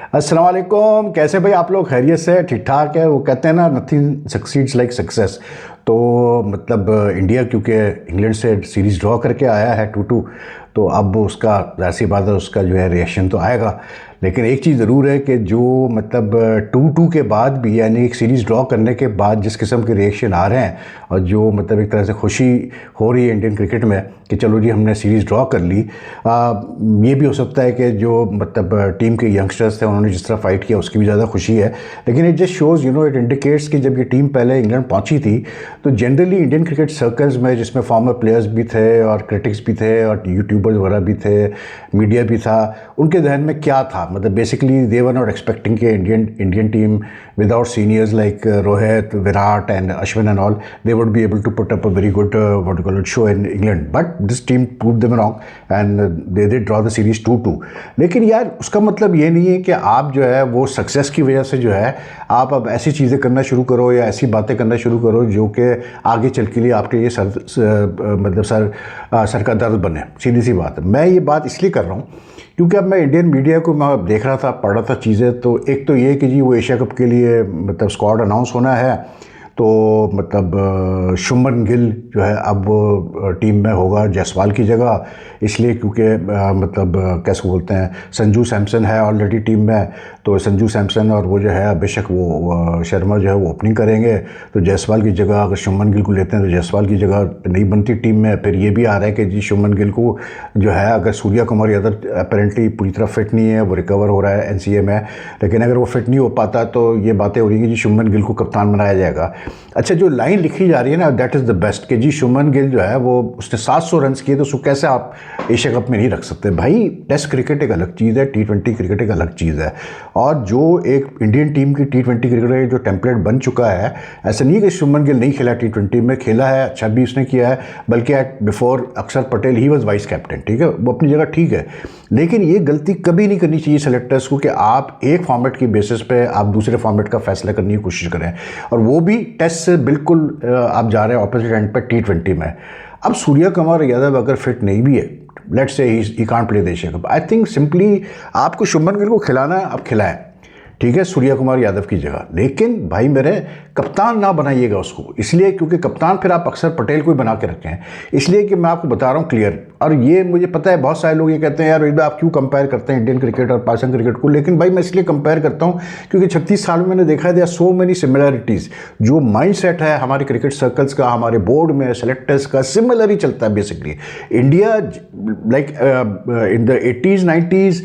अस्सलाम वालेकुम। कैसे भाई आप लोग? खैरियत से? ठीक ठाक है? वो कहते हैं ना, नथिंग सक्सीड्स लाइक सक्सेस। तो मतलब इंडिया क्योंकि इंग्लैंड से सीरीज़ ड्रॉ करके आया है 2-2, तो अब उसका ज़ाहिर सी बात है, उसका जो है रिएक्शन तो आएगा। लेकिन एक चीज़ ज़रूर है कि जो मतलब 2-2 के बाद भी, यानी एक सीरीज़ ड्रॉ करने के बाद जिस किस्म के रिएक्शन आ रहे हैं और जो मतलब एक तरह से खुशी हो रही है इंडियन क्रिकेट में कि चलो जी हमने सीरीज़ ड्रॉ कर ली। ये भी हो सकता है कि जो मतलब टीम के यंगस्टर्स थे उन्होंने जिस तरह फाइट किया उसकी भी ज़्यादा खुशी है। लेकिन it just shows, it indicates कि जब ये टीम पहले इंग्लैंड पहुंची थी तो जनरली इंडियन क्रिकेट सर्कल्स में, जिसमें फॉर्मर प्लेयर्स भी थे और क्रिटिक्स भी थे और यूट्यूबर्स वगैरह भी थे, मीडिया भी था, उनके जहन में क्या था? मतलब basically they were not expecting कि Indian team without seniors like Rohit, Virat and Ashwin and all, they would be able to put up a very good what you call it show in England. But this team proved them wrong and they did draw the series 2-2। लेकिन यार उसका मतलब ये नहीं है कि आप जो है वो सक्सेस की वजह से जो है आप अब ऐसी चीज़ें करना शुरू करो या ऐसी बातें करना शुरू करो जो कि आगे चल के लिए आपके लिए सर का दर्द बने। सीधी सी बात है। मैं ये बात इसलिए कर रहा हूँ क्योंकि अब मैं इंडियन मीडिया को मैं देख रहा था, पढ़ रहा था चीज़ें। तो एक तो ये कि जी वो एशिया कप के लिए मतलब स्क्वाड अनाउंस होना है, तो मतलब शुभमन गिल जो है अब टीम में होगा जायसवाल की जगह, इसलिए क्योंकि मतलब कैसे बोलते हैं, संजू सैमसन है ऑलरेडी टीम में। तो संजू सैमसन और वो जो है बेशक वो शर्मा जो है वो ओपनिंग करेंगे, तो जायसवाल की जगह अगर शुभमन गिल को लेते हैं तो जायसवाल की जगह नहीं बनती टीम में। फिर ये भी आ रहा है कि जी शुभमन गिल को जो है, अगर सूर्या कुमार यादव अपेरेंटली पूरी तरह फिट नहीं है, वो रिकवर हो रहा है एनसीए में, लेकिन अगर वो फिट नहीं हो पाता तो ये बातें हो रही हैं कि जी शुभमन गिल को कप्तान बनाया जाएगा। अच्छा, जो लाइन लिखी जा रही है ना, दैट इज़ द बेस्ट कि जी शुभमन गिल जो है वो उसने 700 रन किए, तो उसको कैसे आप एशिया कप में नहीं रख सकते? भाई टेस्ट क्रिकेट एक अलग चीज़ है, T20 क्रिकेट एक अलग चीज़ है। और जो एक इंडियन टीम की T20 क्रिकेट जो टेम्पलेट बन चुका है, ऐसा नहीं है कि शुभमन गिल नहीं खेला, T20 में खेला है, अच्छा भी उसने किया है, बल्कि एट बिफोर अक्षर Patel he was vice captain, ठीक है, वो अपनी जगह ठीक है। लेकिन ये गलती कभी नहीं करनी चाहिए सेलेक्टर्स को कि आप एक फॉर्मेट की बेसिस पे आप दूसरे फॉर्मेट का फैसला करने की कोशिश करें, और वो भी टेस्ट से बिल्कुल आप जा रहे हैं ऑपोजिट एंड पे T20 में। अब सूर्या कुमार यादव अगर फिट नहीं भी है, let's say he can't play the Asia cup, I think simply आपको शुभमन गिल को खिलाना है, आप खिलाएं, ठीक है, सूर्या कुमार यादव की जगह। लेकिन भाई मेरे कप्तान ना बनाइएगा उसको, इसलिए क्योंकि कप्तान फिर आप अक्षर पटेल को ही बना के रखें। इसलिए कि मैं आपको बता रहा हूँ क्लियर, और ये मुझे पता है बहुत सारे लोग ये कहते हैं यार रोहित भाई आप क्यों कंपेयर करते हैं इंडियन क्रिकेट और पाकिस्तान क्रिकेट को। लेकिन भाई मैं इसलिए कंपेयर करता हूँ क्योंकि 36 साल में मैंने देखा है there are so many similarities. जो माइंड सेट है हमारे क्रिकेट सर्कल्स का, हमारे बोर्ड में सेलेक्टर्स का, सिमिलर ही चलता है basically. India like in the 80s 90s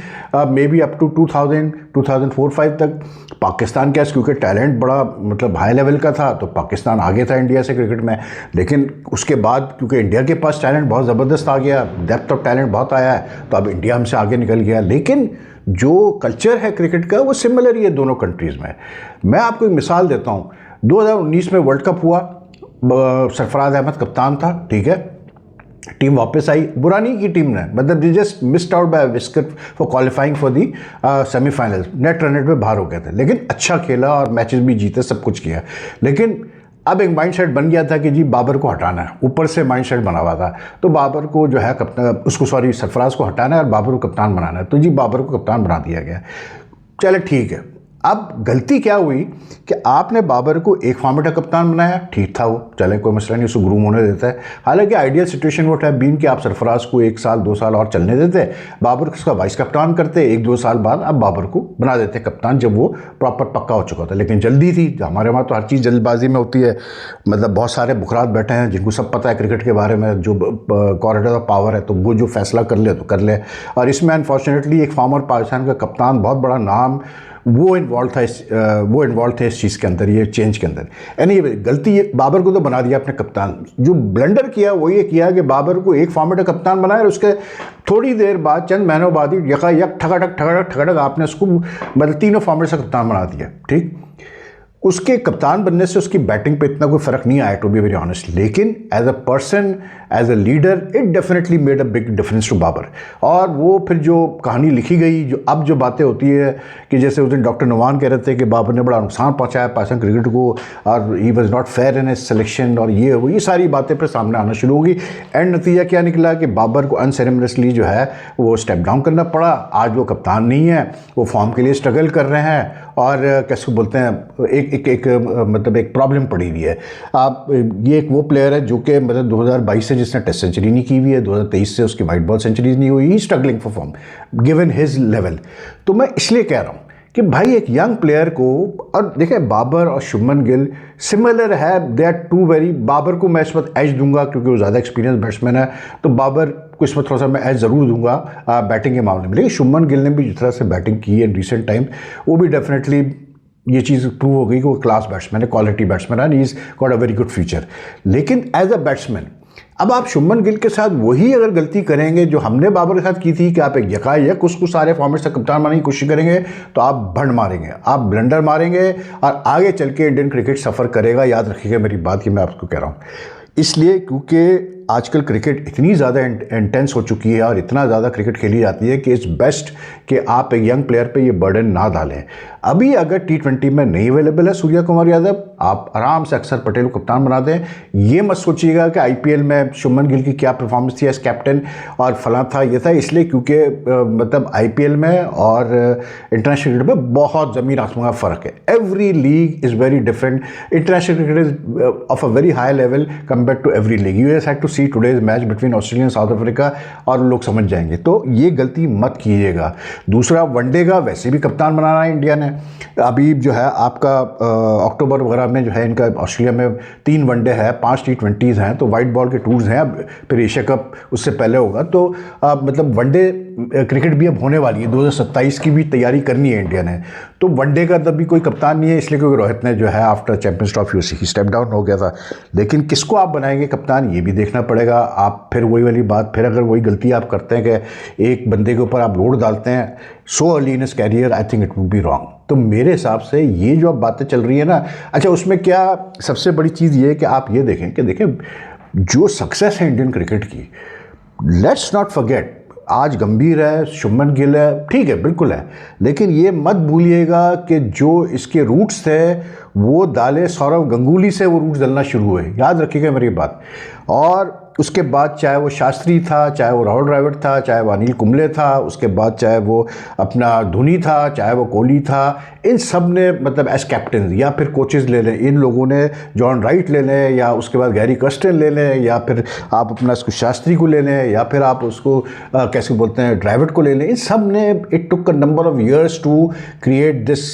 maybe up to 2004-5 तक पाकिस्तान का, क्योंकि टैलेंट बड़ा मतलब हाई लेवल का था, तो पाकिस्तान आगे था इंडिया से क्रिकेट में। लेकिन उसके बाद क्योंकि इंडिया के पास टैलेंट बहुत ज़बरदस्त आ गया, डेप्थ ऑफ टैलेंट बहुत आया है, तो अब इंडिया हमसे आगे निकल गया। लेकिन जो कल्चर है क्रिकेट का वो सिमिलर ही है दोनों कंट्रीज़ में। मैं आपको एक मिसाल देता हूँ, 2019 में वर्ल्ड कप हुआ, सरफराज अहमद कप्तान था, ठीक है, टीम वापस आई, बुरा नहीं की टीम ने, मतलब they just missed out by whisker for qualifying for the semifinals, net run rate में बाहर हो गए थे, लेकिन अच्छा खेला और मैचेस भी जीते, सब कुछ किया। लेकिन अब एक माइंडसेट बन गया था कि जी बाबर को हटाना है, ऊपर से माइंडसेट बना हुआ था, तो बाबर को जो है कप्तान, उसको सॉरी सरफराज को हटाना है और बाबर को कप्तान बनाना है, तो जी बाबर को कप्तान बना दिया गया। चले ठीक है, अब गलती क्या हुई कि आपने बाबर को एक फॉर्मेट का कप्तान बनाया, ठीक था वो, चले कोई मसला नहीं, उसको ग्रूम होने देता है। हालांकि आइडियल सिचुएशन वो है बीन कि आप सरफराज को 1 साल 2 साल और चलने देते, बाबर को उसका वाइस कप्तान करते, 1-2 साल बाद आप बाबर को बना देते कप्तान जब वो प्रॉपर पक्का हो चुका था। लेकिन जल्दी थी, हमारे वहाँ तो हर चीज़ जल्दबाजी में होती है, मतलब बहुत सारे बुखरात बैठे हैं जिनको सब पता है क्रिकेट के बारे में, जो कॉरिडोर ऑफ पावर है, तो वो जो फैसला कर ले तो कर ले। और इसमें अनफॉर्चुनेटली एक फॉर्मर पाकिस्तान का कप्तान, बहुत बड़ा नाम, वो इन्वॉल्व थे इस चीज़ के अंदर, ये चेंज के अंदर। एनीवे गलती ये, बाबर को तो बना दिया अपने कप्तान। जो ब्लंडर किया वो ये किया कि बाबर को एक फॉर्मेट का कप्तान बनाया और उसके थोड़ी देर बाद, चंद महीनों बाद ही यकायक ठगाठक आपने उसको मतलब तीनों फॉर्मेट से कप्तान बना दिया, ठीक। उसके कप्तान बनने से उसकी बैटिंग पे इतना कोई फ़र्क नहीं आया, टू बी वेरी ऑनेस्ट, लेकिन as a person, as a leader, it definitely made a big difference to Babar. और वो फिर जो कहानी लिखी गई, जो अब जो बातें होती है कि जैसे उस दिन डॉक्टर नवान कह रहे थे कि बाबर ने बड़ा नुकसान पहुंचाया पाकिस्तान क्रिकेट को और he was not fair in his selection और ये सारी बातें फिर सामने आना शुरू होगी। एंड नतीजा क्या निकला कि बाबर को अनसेरेमनियसली जो है वो स्टेप डाउन करना पड़ा। आज वो कप्तान नहीं है, वो फॉर्म के लिए स्ट्रगल कर रहे हैं और कैसे बोलते हैं एक प्रॉब्लम पड़ी हुई है। आप ये एक वो प्लेयर है जो कि मतलब 2022 से जिसने टेस्ट सेंचुरी नहीं की हुई है, 2023 से उसकी वाइट बॉल सेंचुरीज नहीं हुई, he struggling for form given his level. तो मैं इसलिए कह रहा हूँ कि भाई एक यंग प्लेयर को, और देखें बाबर और शुभमन गिल सिमिलर है, they are two very, Babar को मैं इस वक्त एज दूंगा क्योंकि वो ज़्यादा एक्सपीरियंस बैट्समैन है, तो बाबर को इस वक्त थोड़ा सा मैं एज ज़रूर दूंगा बैटिंग के मामले में। लेकिन शुभमन गिल ने भी जिस तरह से बैटिंग की है इन रिसेंट टाइम, वो भी डेफिनेटली ये चीज़ प्रूव हो गई कि वो क्लास बैट्समैन है, क्वालिटी बैट्समैन है, he is got a very good future. लेकिन एज अ बैट्समैन अब आप शुभमन गिल के साथ वही अगर गलती करेंगे जो हमने बाबर के साथ की थी कि आप एक यकायक उसको सारे फॉर्मेट से कप्तान बनाने की कोशिश करेंगे, तो आप भंड मारेंगे, आप ब्लंडर मारेंगे और आगे चल के इंडियन क्रिकेट सफ़र करेगा। याद रखिएगा मेरी बात, कि मैं आपको कह रहा हूँ इसलिए क्योंकि आजकल क्रिकेट इतनी ज़्यादा इंटेंस हो चुकी है और इतना ज़्यादा क्रिकेट खेली जाती है कि इट्स बेस्ट कि आप एक यंग प्लेयर पे ये बर्डन ना डालें। अभी अगर T20 में नहीं अवेलेबल है सूर्या कुमार यादव, आप आराम से अक्षर पटेल को कप्तान बना दें। ये मत सोचिएगा कि IPL में शुभमन गिल की क्या परफॉर्मेंस थी एज कैप्टन और फला था ये था, इसलिए क्योंकि मतलब IPL में और इंटरनेशनल क्रिकेट में बहुत ज़मीन आसमान का फ़र्क है। Every league is very different. International cricket is of a very high level compare to every league. You had to see today's match between Australia and South Africa और लोग समझ जाएंगे। तो ये गलती मत कीजिएगा। दूसरा, वनडे का वैसे भी कप्तान बनाना है इंडिया ने। अभी जो है आपका अक्टूबर वगैरह में जो है इनका ऑस्ट्रेलिया में 3 वनडे है, 5 T20s हैं, तो वाइट बॉल के टूर्स हैं, अब फिर एशिया कप उससे पहले होगा। तो मतलब वनडे क्रिकेट भी अब होने वाली है, 2027 की भी तैयारी करनी है इंडिया ने। तो वनडे का तब भी कोई कप्तान नहीं है, इसलिए क्योंकि रोहित ने जो है आफ्टर चैंपियंस ट्रॉफी उसी की स्टेप डाउन हो गया था। लेकिन किसको आप बनाएंगे कप्तान, ये भी देखना पड़ेगा। आप फिर वही वाली बात, फिर अगर वही गलती आप करते हैं कि एक बंदे के ऊपर आप लोड डालते हैं so early in his career, I think it would be wrong. तो मेरे हिसाब से ये जो अब बातें चल रही है ना, अच्छा उसमें क्या सबसे बड़ी चीज़ ये है कि आप ये देखें कि देखें जो सक्सेस है इंडियन क्रिकेट की, लेट्स नॉट फॉरगेट, आज गंभीर है, शुभमन गिल है, ठीक है बिल्कुल है, लेकिन ये मत भूलिएगा कि जो इसके रूट्स थे वो दाले सौरव गंगुली से वो रूट्स डलना शुरू हुए। याद रखिएगा मेरी बात। और उसके बाद चाहे वो शास्त्री था, चाहे वो राहुल द्रविड़ था, चाहे वो अनिल कुंबले था, उसके बाद चाहे वो अपना धोनी था, चाहे वो कोहली था, इन सब ने मतलब एज कैप्टन या फिर कोचेज़ ले लें, इन लोगों ने जॉन राइट ले लें, या उसके बाद गैरी कर्स्टन ले लें, या फिर आप अपना इसको शास्त्री को ले लें, या फिर आप उसको कैसे बोलते हैं द्रविड़ को ले लें, इन सब ने it took a number of years to create this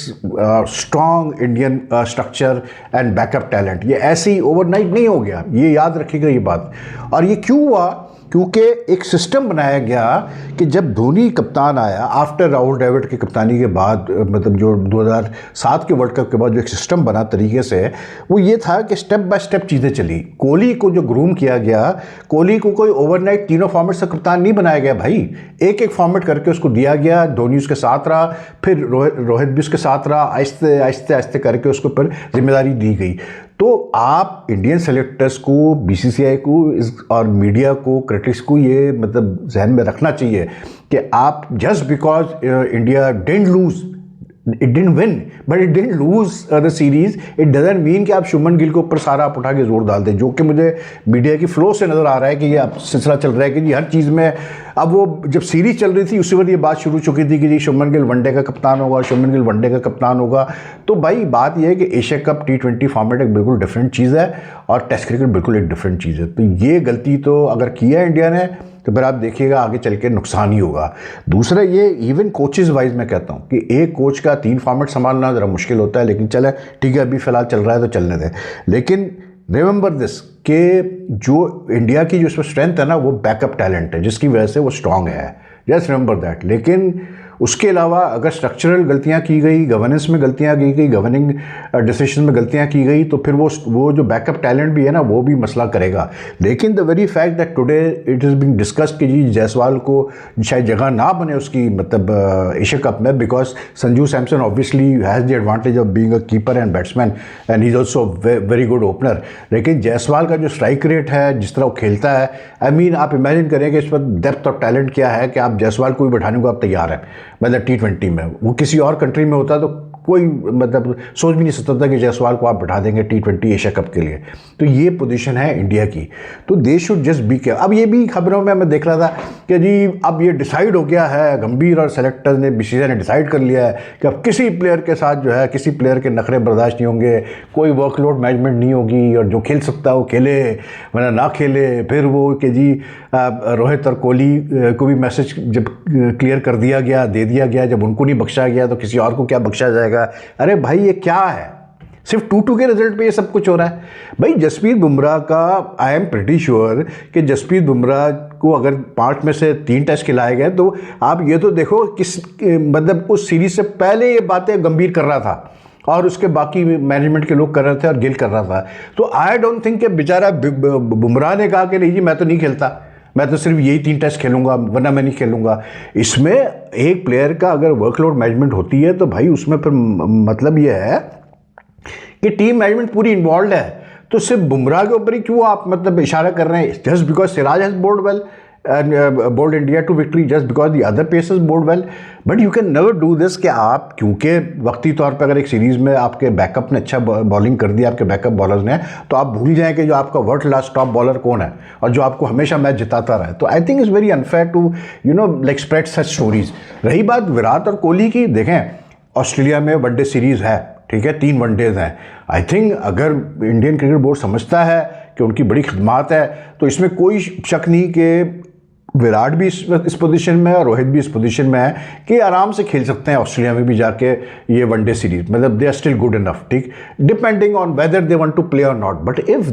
strong Indian structure and backup talent. ये ऐसे ही ओवरनाइट नहीं हो गया, ये याद रखिएगा ये बात। और ये क्यों हुआ? क्योंकि एक सिस्टम बनाया गया कि जब धोनी कप्तान आया आफ्टर राहुल द्रविड़ की कप्तानी के बाद, मतलब जो 2007 के वर्ल्ड कप के बाद जो एक सिस्टम बना तरीके से, वो ये था कि स्टेप बाय स्टेप चीज़ें चली। कोहली को जो ग्रूम किया गया, कोहली को कोई ओवरनाइट तीनों फॉर्मेट से कप्तान नहीं बनाया गया भाई, एक एक फॉर्मेट करके उसको दिया गया। धोनी उसके साथ रहा, फिर रोहित भी उसके साथ रहा, आहिस्ते आहिस्ते आहिस्ते करके उसको फिर जिम्मेदारी दी गई। तो आप इंडियन सेलेक्टर्स को, BCCI को और मीडिया को, क्रिटिक्स को ये मतलब जहन में रखना चाहिए कि आप just because India didn't loose, it didn't win but it didn't lose the series, it doesn't mean कि आप शुभमन गिल के ऊपर सारा आप उठा के जोर डाल दें, जो कि मुझे मीडिया की फ्लो से नज़र आ रहा है कि ये अब सिलसिला चल रहा है कि जी हर चीज़ में। अब वो जब सीरीज चल रही थी उसी वक्त ये बात शुरू चुकी थी कि जी शुभमन गिल वनडे का कप्तान होगा, शुभमन गिल वनडे का कप्तान होगा। तो भाई बात यह है कि एशिया कप T20 फॉर्मेट एक बिल्कुल डिफरेंट चीज़ है और टेस्ट क्रिकेट बिल्कुल एक डिफरेंट चीज़ है। तो ये गलती तो अगर किया इंडिया ने तो फिर आप देखिएगा आगे चल के नुकसान ही होगा। दूसरा ये इवन कोचेज़ वाइज मैं कहता हूँ कि एक कोच का 3 फॉर्मेट संभालना ज़रा मुश्किल होता है, लेकिन चले ठीक है अभी फ़िलहाल चल रहा है तो चलने दें। लेकिन रिमेंबर दिस कि जो इंडिया की जो इसमें स्ट्रेंथ है ना, वो बैकअप टैलेंट है जिसकी वजह से वो स्ट्रांग है, जस्ट रिमेंबर दैट। लेकिन उसके अलावा अगर स्ट्रक्चरल गलतियां की गई, गवर्नेंस में गलतियां की गई, गवर्निंग डिसीजन में गलतियां की गई, तो फिर वो जो बैकअप टैलेंट भी है ना, वो भी मसला करेगा। लेकिन the very fact that today it is being discussed कि जी जायसवाल को शायद जगह ना बने उसकी मतलब एशिया कप में, because Sanju Samson obviously has the advantage of being a keeper and batsman and he is also very good opener. लेकिन जायसवाल का जो स्ट्राइक रेट है, जिस तरह वो खेलता है, आई मीन आप इमेजिन करें कि इस पर डेप्थ ऑफ टैलेंट क्या है कि आप जायसवाल को भी बैठाने को आप तैयार हैं मतलब T20 में। वो किसी और कंट्री में होता तो कोई मतलब सोच भी नहीं सकता था कि जायसवाल को आप बैठा देंगे T20 एशिया कप के लिए। तो ये पोजीशन है इंडिया की, तो they should just be care. अब ये भी खबरों में मैं देख रहा था कि जी अब ये डिसाइड हो गया है, गंभीर और सेलेक्टर ने, BCCI ने डिसाइड कर लिया है कि अब किसी प्लेयर के साथ जो है, किसी प्लेयर के नखरे बर्दाश्त नहीं होंगे, कोई वर्कलोड मैनेजमेंट नहीं होगी, और जो खेल सकता है वो खेले वरना ना खेले। फिर वो कि जी रोहित और कोहली को भी मैसेज जब क्लियर कर दिया गया, दे दिया गया, जब उनको नहीं बख्शा गया तो किसी और को क्या बख्शा जाएगा। अरे भाई ये क्या है, सिर्फ 2-2 के रिजल्ट पे ये सब कुछ हो रहा है। भाई जसप्रीत बुमराह का आई एम प्रिटी श्योर कि जसप्रीत बुमराह को अगर 5 में से 3 टेस्ट खिलाए गए तो आप ये तो देखो किस मतलब उस सीरीज से पहले ये बातें गंभीर कर रहा था और उसके बाकी मैनेजमेंट के लोग कर रहे थे और गिल कर रहा था। तो आई डोंट थिंक कि बेचारा बुमराह ने कहा कि नहीं जी मैं तो नहीं खेलता, मैं तो सिर्फ यही 3 टेस्ट खेलूंगा वरना मैं नहीं खेलूंगा। इसमें एक प्लेयर का अगर वर्कलोड मैनेजमेंट होती है तो भाई उसमें फिर मतलब यह है कि टीम मैनेजमेंट पूरी इन्वॉल्व है। तो सिर्फ बुमराह के ऊपर ही क्यों आप मतलब इशारा कर रहे हैं? Just because Siraj has bold well and bowled India to victory, just because the other pacers bowled well, but you can never do this कि आप क्योंकि वक्ती तौर पे अगर एक सीरीज में आपके बैकअप ने अच्छा बॉलिंग कर दी, आपके बैकअप बॉलर्स ने, तो आप भूल जाएं कि जो आपका वर्ल्ड क्लास टॉप बॉलर कौन है और जो आपको हमेशा मैच जिताता रहा है। तो I think it's very unfair to like spread such stories. रही बात विराट और कोहली की, देखें ऑस्ट्रेलिया में वनडे सीरीज है, ठीक है, 3 वनडेज हैं। आई थिंक अगर इंडियन क्रिकेट बोर्ड समझता है कि उनकी बड़ी खिदमात है तो इसमें कोई शक नहीं कि विराट भी इस पोजीशन में है और रोहित भी इस पोजीशन में है कि आराम से खेल सकते हैं ऑस्ट्रेलिया में भी जाके ये वनडे सीरीज। मतलब they are still good enough, ठीक, depending on whether they want to play और not. But if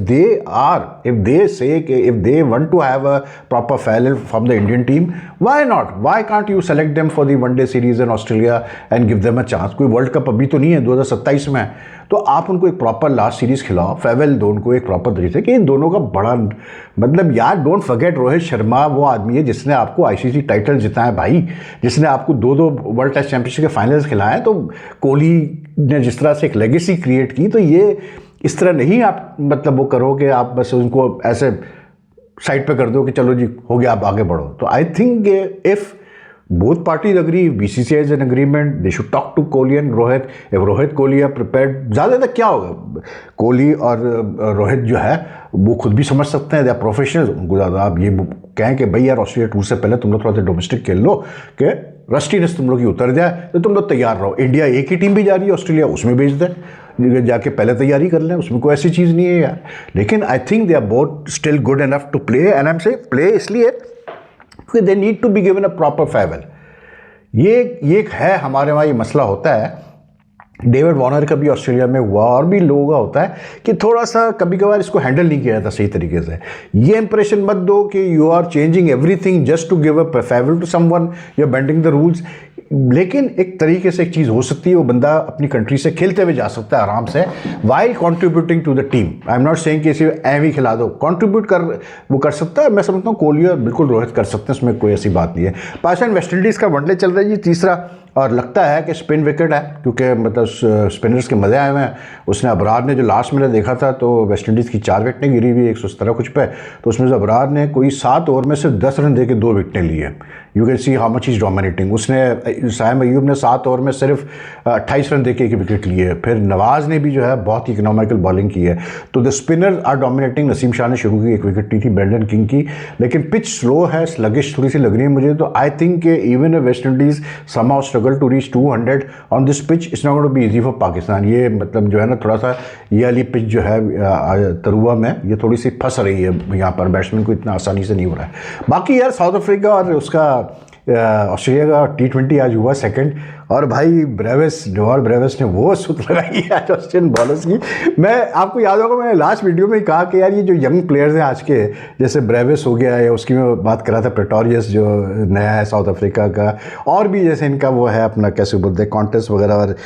they say if they want to have a proper farewell from the Indian team, why not, why can't you select them for the one day series in Australia and give them a chance. कोई world cup अभी तो नहीं है, 2027 में है, तो आप उनको एक प्रॉपर लास्ट सीरीज खिलाओ, फेयरवेल दो उनको एक प्रॉपर तरीके से। कि इन दोनों का बड़ा मतलब यार डोंट फॉरगेट, रोहित शर्मा वो आदमी है जिसने आपको ICC टाइटल जिताए भाई, जिसने आपको 2 वर्ल्ड टेस्ट चैंपियनशिप के फाइनल्स खिलाए। तो कोहली ने जिस तरह से एक लेगेसी क्रिएट की, तो ये इस तरह नहीं आप मतलब वो करो कि आप बस उनको ऐसे साइड पे कर दो कि चलो जी हो गया आप आगे बढ़ो। तो I think if both parties agree, BCCI is in agreement, they should talk to Kohli and Rohit. If Rohit, Kohli are prepared, ज़्यादा क्या होगा, कोहली और रोहित जो है वो खुद भी समझ सकते हैं, दे आर प्रोफेशनल्स। उनको ज़्यादा आप ये कहें कि भाई यार ऑस्ट्रेलिया टूर से पहले तुम लोग थोड़ा सा डोमेस्टिक खेल लो कि रस्टीनेस तुम लोग की उतर जाए, तो तुम लोग तैयार रहो। इंडिया एक ही टीम भी जा रही है ऑस्ट्रेलिया, उसमें भेज दें, जाके पहले तैयारी कर लें, उसमें कोई ऐसी चीज़ नहीं है यार। लेकिन I think they are both still good enough to play, and I am say play इसलिए क्योंकि they need to be given a proper farewell. ये है हमारे वहाँ ये मसला होता है। डेविड वार्नर का भी ऑस्ट्रेलिया में हुआ और भी लोगों का होता है कि थोड़ा सा कभी कभार इसको हैंडल नहीं किया जाता सही तरीके से। ये इंप्रेशन मत दो कि you are changing everything just to give a favourite to someone, you are bending the rules. लेकिन एक तरीके से एक चीज़ हो सकती है, वो बंदा अपनी कंट्री से खेलते हुए जा सकता है आराम से, while contributing to the team. I am not saying कि इसे एम ही खिला दो, कॉन्ट्रीब्यूट कर वो कर सकता है। मैं समझता हूँ कोहली और बिल्कुल रोहित कर सकते हैं, उसमें कोई ऐसी बात नहीं है। पाकिस्तान वेस्ट इंडीज़ का वनडे चल रहा है जी, तीसरा, और लगता है कि स्पिन विकेट है क्योंकि मतलब स्पिनर्स के मज़े आए हुए हैं। उसने अबरार ने जो लास्ट मैंने देखा था तो वेस्ट इंडीज़ की 4 विकेटें गिरी हुई 117 कुछ पे, तो उसमें से अबरार ने कोई 7 ओवर में सिर्फ 10 रन दे के 2 विकेटें ली है। You can see how much is dominating. उसने साइम अयूब ने 7 ओवर में सिर्फ 28 रन दे के 1 विकेट लिए। फिर नवाज़ ने भी जो है बहुत ही इकोनॉमिकल बॉलिंग की है। तो the spinner R dominating. Naseem Shah ने शुरू की 1 विकेट ली थी ब्रेंडन किंग की, लेकिन पिच स्लो है, स्लगिश थोड़ी सी लग रही है मुझे। तो I think even West Indies somehow struggle to reach 200 on this pitch, it's not going to be easy for Pakistan. ये मतलब जो है ना थोड़ा सा ये वाली पिच जो है तरुआ में ये थोड़ी सी फंस रही है, यहाँ पर बैट्समैन को इतना आसानी से नहीं हो रहा है। बाकी यार साउथ अफ्रीका और उसका ऑस्ट्रेलिया का T20 आज हुआ सेकंड, और भाई ब्रेविस, डेवॉन ब्रेविस ने वो सुत लगाई है ऑस्ट्रेलियन बॉलर्स की। मैं आपको याद होगा मैंने लास्ट वीडियो में ही कहा कि यार ये जो यंग प्लेयर्स हैं आज के, जैसे ब्रेविस हो गया या उसकी मैं बात कर रहा था प्रेटोरियस जो नया है साउथ अफ्रीका का, और भी जैसे इनका वो है अपना कैसे बोलते हैं कॉन्टेस्ट वगैरह, और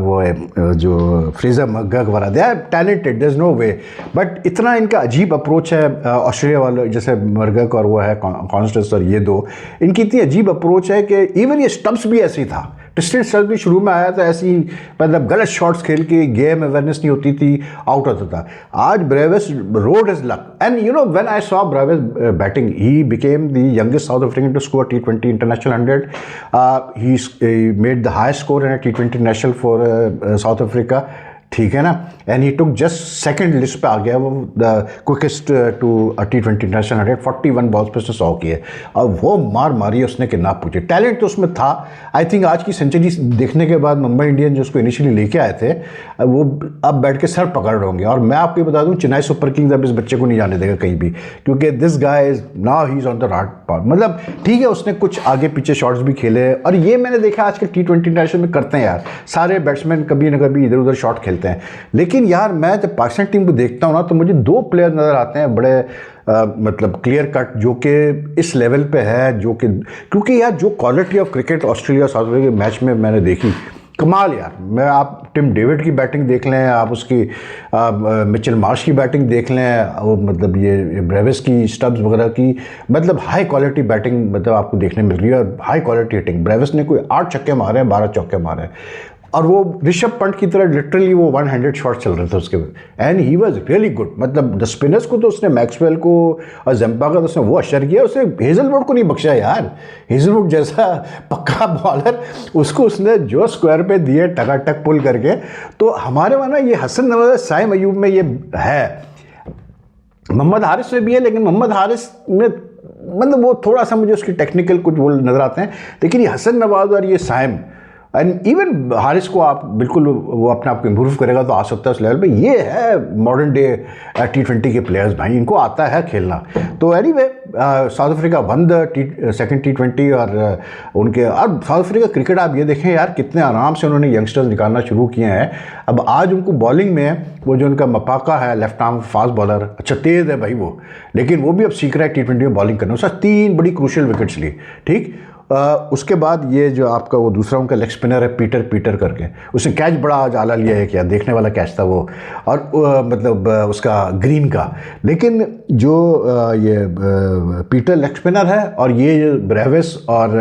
वो है जो फ्रेजर मैकग्रा वगैरह, they are talented, there is no way, but इतना इनका अजीब अप्रोच है ऑस्ट्रेलिया वाले, जैसे मैकग्रा और वो है कॉन्स्टेंस और ये दो, इनकी इतनी अजीब अप्रोच है कि इवन ये स्टम्प्स भी ऐसे ही था। टिस्टेन स्टम्प्स भी शुरू में आया था ऐसी, मतलब गलत शॉट्स खेल के, गेम अवेयरनेस नहीं होती थी, आउट होता था। आज Brevis road is luck, and you know when I saw Brevis batting, he became the youngest South African to score T20 international 100। He made the highest score in T20 national for South Africa, ठीक है ना, and he took just second list पे आ गया वो, the quickest to T20 international 100, 41 balls पे उसने 100 किए, और वो मार मारी उसने कि ना पूछे, टैलेंट तो उसमें था। आई थिंक आज की सेंचुरी देखने के बाद मुंबई इंडियंस जो उसको इनिशियली लेके आए थे, वो अब बैठ के सर पकड़ रहे होंगे। और मैं आपको बता दूं, चेन्नई सुपर किंग्स अब इस बच्चे को नहीं जाने देगा कहीं भी, क्योंकि this guy is now he is on the right path. मतलब ठीक है, उसने कुछ आगे पीछे शॉट्स भी खेले, और ये मैंने देखा आजकल T20 इंटरनेशनल में करते हैं यार, सारे बैट्समैन कभी ना कभी इधर उधर शॉट खेलते हैं। लेकिन यार मैं जब पाकिस्तान टीम को देखता हूँ ना, तो मुझे दो प्लेयर नज़र आते हैं बड़े मतलब क्लियर कट, जो कि इस लेवल पे है, जो कि क्योंकि यार जो quality of cricket Australia south Africa के मैच में मैंने देखी, कमाल यार। मैं आप टिम डेविड की बैटिंग देख लें, आप उसकी मिचेल मार्श की बैटिंग देख लें, और मतलब ये ब्रेविस की, स्टब्स वगैरह की, मतलब हाई क्वालिटी बैटिंग मतलब आपको देखने मिल रही है, और हाई क्वालिटी हिटिंग। ब्रेविस ने कोई 8 छक्के मारे हैं, 12 चौके मारे हैं, और वो ऋषभ पंत की तरह लिटरली वो 100 शॉट चल रहे थे उसके, and he was really good. मतलब द स्पिनर्स को तो उसने, मैक्सवेल को और जंपा का तो उसने वो अशर किया, उसने हेजलवुड को नहीं बख्शा यार। हेजलवुड जैसा पक्का बॉलर, उसको उसने जो स्क्वायर पे दिए टकाटक पुल करके। तो हमारे वहाँ ना ये हसन नवाज, साइम अयूब में ये है, मोहम्मद हारिस में भी है, लेकिन मोहम्मद हारिस में मतलब वो थोड़ा सा मुझे उसकी टेक्निकल कुछ वो नज़र आते हैं, लेकिन ये हसन नवाज और ये साइम, एंड इवन हारिस को आप बिल्कुल वो अपने आप को इम्प्रूव करेगा तो आ सकता है उस लेवल पे। ये है मॉडर्न डे T20 के प्लेयर्स भाई, इनको आता है खेलना। तो anyway south Africa one the second T20, और उनके अब साउथ अफ्रीका क्रिकेट आप ये देखें यार, कितने आराम से उन्होंने यंगस्टर्स निकालना शुरू किए हैं। अब आज उनको बॉलिंग में वो जो उनका मपाका है, लेफ्ट आर्म फास्ट बॉलर, अच्छा तेज़ है भाई वो, लेकिन वो भी अब सीख रहा है T20 में बॉलिंग करना। उसका 3 बड़ी क्रूशियल विकेट्स ली, ठीक। उसके बाद ये जो आपका वो दूसरा उनका लेग स्पिनर है पीटर करके, उसने कैच बड़ा आज आला लिया है, क्या देखने वाला कैच था वो, और मतलब उसका ग्रीन का। लेकिन जो ये पीटर लेग स्पिनर है, और ये ब्रेविस और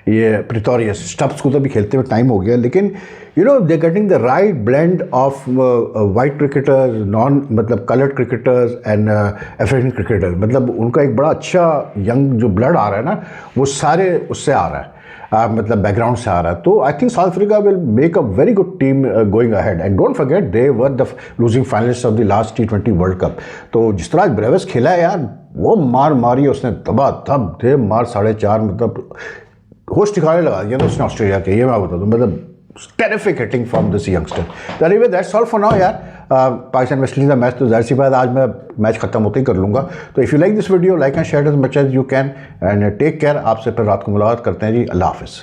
ये प्रेटोरियस, स्टब्स को तो भी खेलते हुए टाइम हो गया, लेकिन you know they getting the right blend of white cricketers, non मतलब coloured cricketers and African cricketers. मतलब उनका एक बड़ा अच्छा यंग जो ब्लड आ रहा है ना, वो सारे उससे आ रहा है, मतलब बैकग्राउंड से आ रहा है। तो I think south Africa will make a very good team going ahead, and don't forget they were the losing finalist of the last T20 world cup. तो जिस तरह ब्रेविस खेला है यार, वो मार मारी उसने, तबाह तब थे मार 4.5, मतलब होश ठिकाने लगा दिया था उसने ऑस्ट्रेलिया के, ये मैं बता दूँ, मतलब terrific hitting from this youngster. So anyway, that's all for now यार। पाकिस्तान वेस्ट इंडीज का मैच तो जाहिर सी बात आज मैं मैच खत्म होते ही कर लूँगा। तो if you like this video, like and share as much as you can, and take care. आपसे फिर रात को मुलाकात करते हैं जी। अल्लाह हाफिज़।